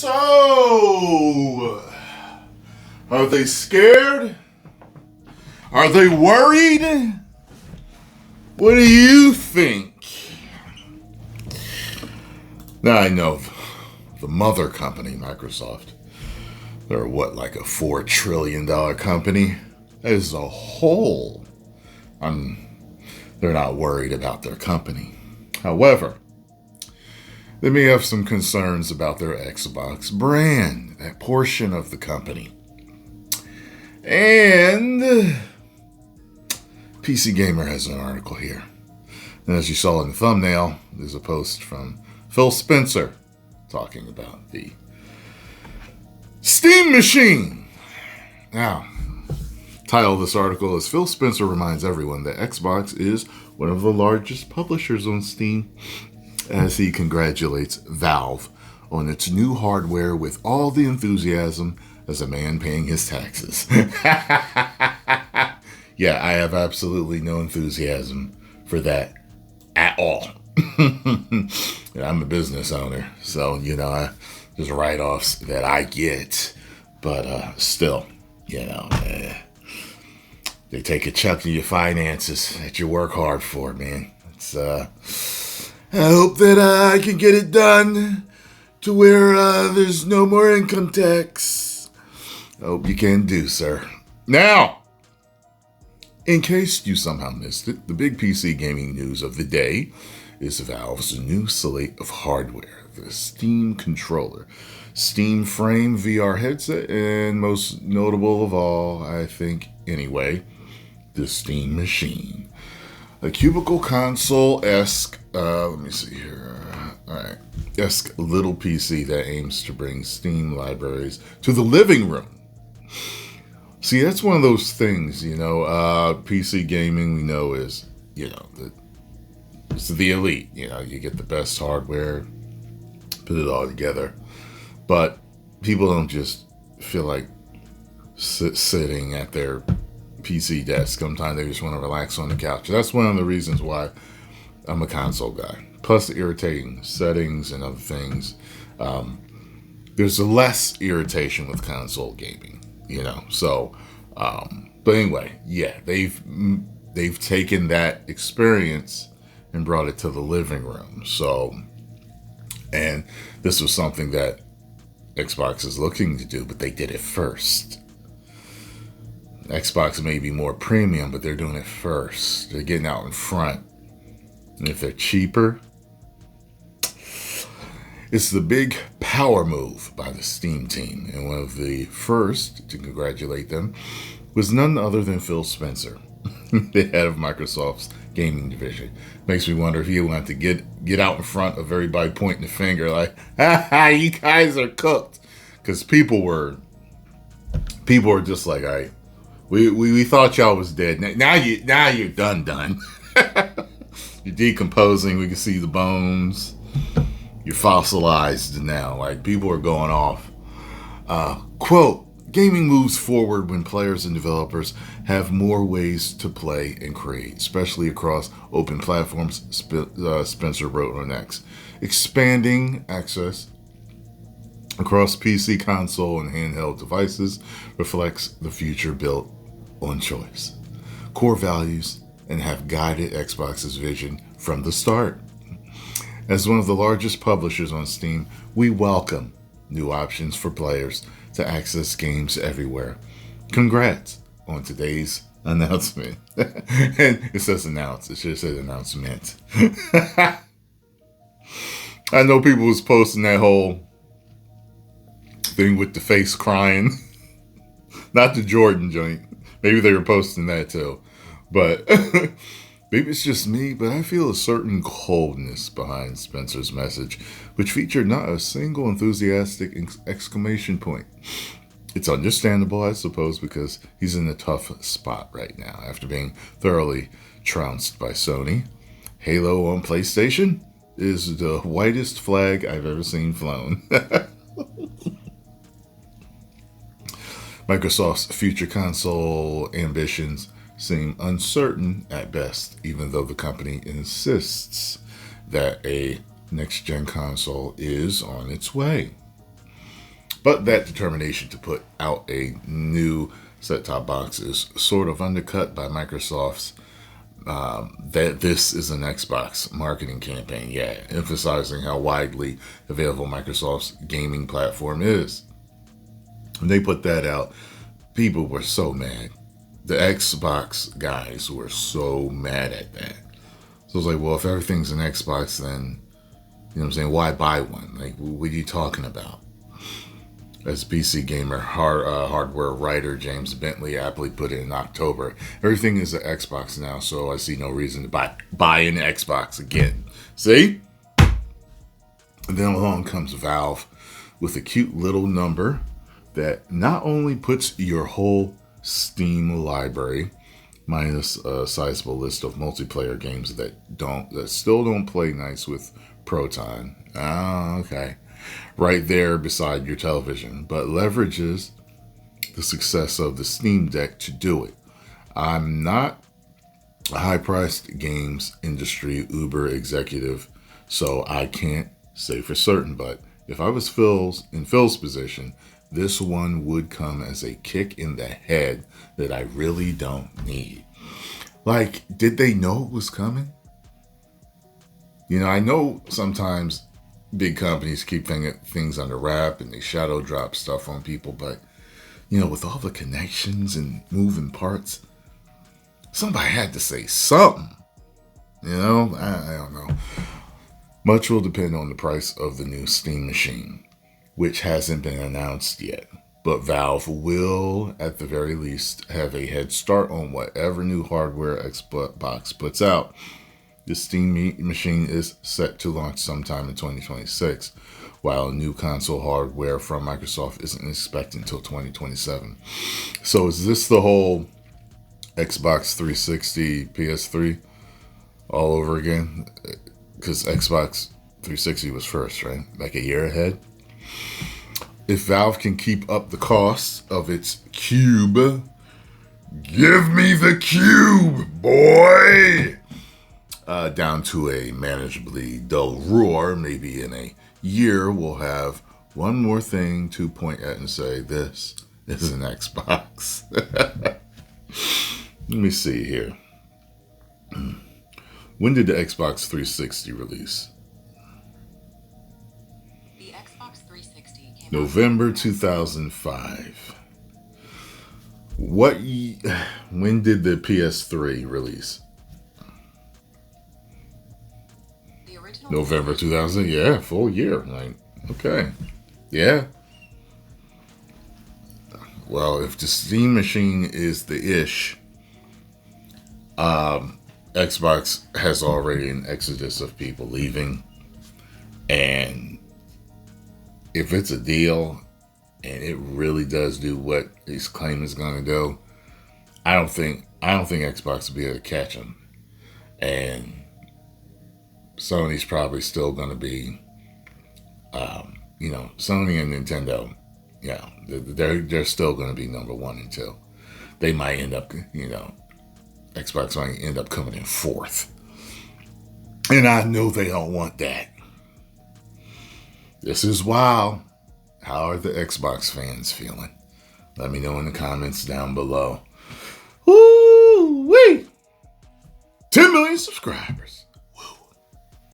So, are they scared? Are they worried? What do you think? Now I know the mother company, Microsoft, they're like a $4 trillion company. As a whole, they're not worried about their company. However, they may have some concerns about their Xbox brand, that portion of the company. And PC Gamer has an article here. And as you saw in the thumbnail, there's a post from Phil Spencer talking about the Steam machine. Now, title of this article is Phil Spencer reminds everyone that Xbox is one of the largest publishers on Steam, as he congratulates Valve on its new hardware with all the enthusiasm as a man paying his taxes. Yeah, I have absolutely no enthusiasm for that at all. I'm a business owner, so, there's write-offs that I get, but still, they take a chunk of your finances that you work hard for, man. It's, I hope that I can get it done to where there's no more income tax. I hope you can do, sir. Now, in case you somehow missed it, the big PC gaming news of the day is Valve's new slate of hardware, the Steam controller, Steam Frame VR headset, and most notable of all, I think anyway, the Steam machine. A cubicle console-esque, let me see here, alright, esque little PC that aims to bring Steam libraries to the living room. See, that's one of those things, PC gaming we know is, it's the elite. You get the best hardware, put it all together. But people don't just feel like sitting at their PC desk. Sometimes they just want to relax on the couch. That's one of the reasons why I'm a console guy. Plus the irritating settings and other things. There's less irritation with console gaming, So, but anyway, yeah, they've taken that experience and brought it to the living room. So, and this was something that Xbox is looking to do, but they did it first. Xbox may be more premium, but they're doing it first. They're getting out in front. And if they're cheaper, it's the big power move by the Steam team. And one of the first to congratulate them was none other than Phil Spencer, the head of Microsoft's gaming division. Makes me wonder if he wanted to get out in front of everybody pointing the finger like, ha, you guys are cooked. Because people were just like, all right, we thought y'all was dead. Now you're done. You're decomposing. We can see the bones. You're fossilized now. Like, people are going off. Quote, gaming moves forward when players and developers have more ways to play and create, especially across open platforms, Spencer wrote on X. Expanding access across PC, console, and handheld devices reflects the future built on choice, core values, and have guided Xbox's vision from the start. As one of the largest publishers on Steam, we welcome new options for players to access games everywhere. Congrats on today's announcement. And it says announce. It should have said announcement. I know people was posting that whole thing with the face crying. Not the Jordan joint. Maybe they were posting that too. But maybe it's just me, but I feel a certain coldness behind Spencer's message, which featured not a single enthusiastic exclamation point. It's understandable, I suppose, because he's in a tough spot right now after being thoroughly trounced by Sony. Halo on PlayStation is the whitest flag I've ever seen flown. Microsoft's future console ambitions seem uncertain at best, even though the company insists that a next-gen console is on its way. But that determination to put out a new set-top box is sort of undercut by Microsoft's that this is an Xbox marketing campaign, emphasizing how widely available Microsoft's gaming platform is. When they put that out, people were so mad. The Xbox guys were so mad at that. So it's like, well, if everything's an Xbox, then, you know what I'm saying, why buy one? Like, what are you talking about? As PC Gamer hardware writer James Bentley aptly put it in October, everything is an Xbox now, so I see no reason to buy an Xbox again. See? And then along comes Valve with a cute little number that not only puts your whole Steam library, minus a sizable list of multiplayer games that still don't play nice with Proton. Oh, okay. Right there beside your television, but leverages the success of the Steam Deck to do it. I'm not a high-priced games industry Uber executive, so I can't say for certain, but if I was in Phil's position, this one would come as a kick in the head that I really don't need. Like, did they know it was coming? You know, I know sometimes big companies keep things under wrap and they shadow drop stuff on people, but, you know, with all the connections and moving parts, somebody had to say something. You know, I don't know. Much will depend on the price of the new Steam machine, which hasn't been announced yet. But Valve will, at the very least, have a head start on whatever new hardware Xbox puts out. The Steam machine is set to launch sometime in 2026, while new console hardware from Microsoft isn't expected until 2027. So is this the whole Xbox 360, PS3 all over again? Because Xbox 360 was first, right? Like a year ahead. If Valve can keep up the costs of its cube, give me the cube, boy! Down to a manageably dull roar, maybe in a year we'll have one more thing to point at and say, this is an Xbox. Let me see here. When did the Xbox 360 release? The Xbox 360 came November 2005. When did the PS3 release? The original November 2000, yeah, full year. Like, okay. Yeah. Well, if the Steam machine is the ish, Xbox has already an exodus of people leaving. And if it's a deal and it really does do what its claim is going to do, I don't think Xbox will be able to catch them. And Sony's probably still going to be, Sony and Nintendo, yeah, they're still going to be number 1 and 2. They might end up, Xbox might end up coming in 4th. And I know they don't want that. This is wild. How are the Xbox fans feeling? Let me know in the comments down below. Woo-wee! 10 million subscribers.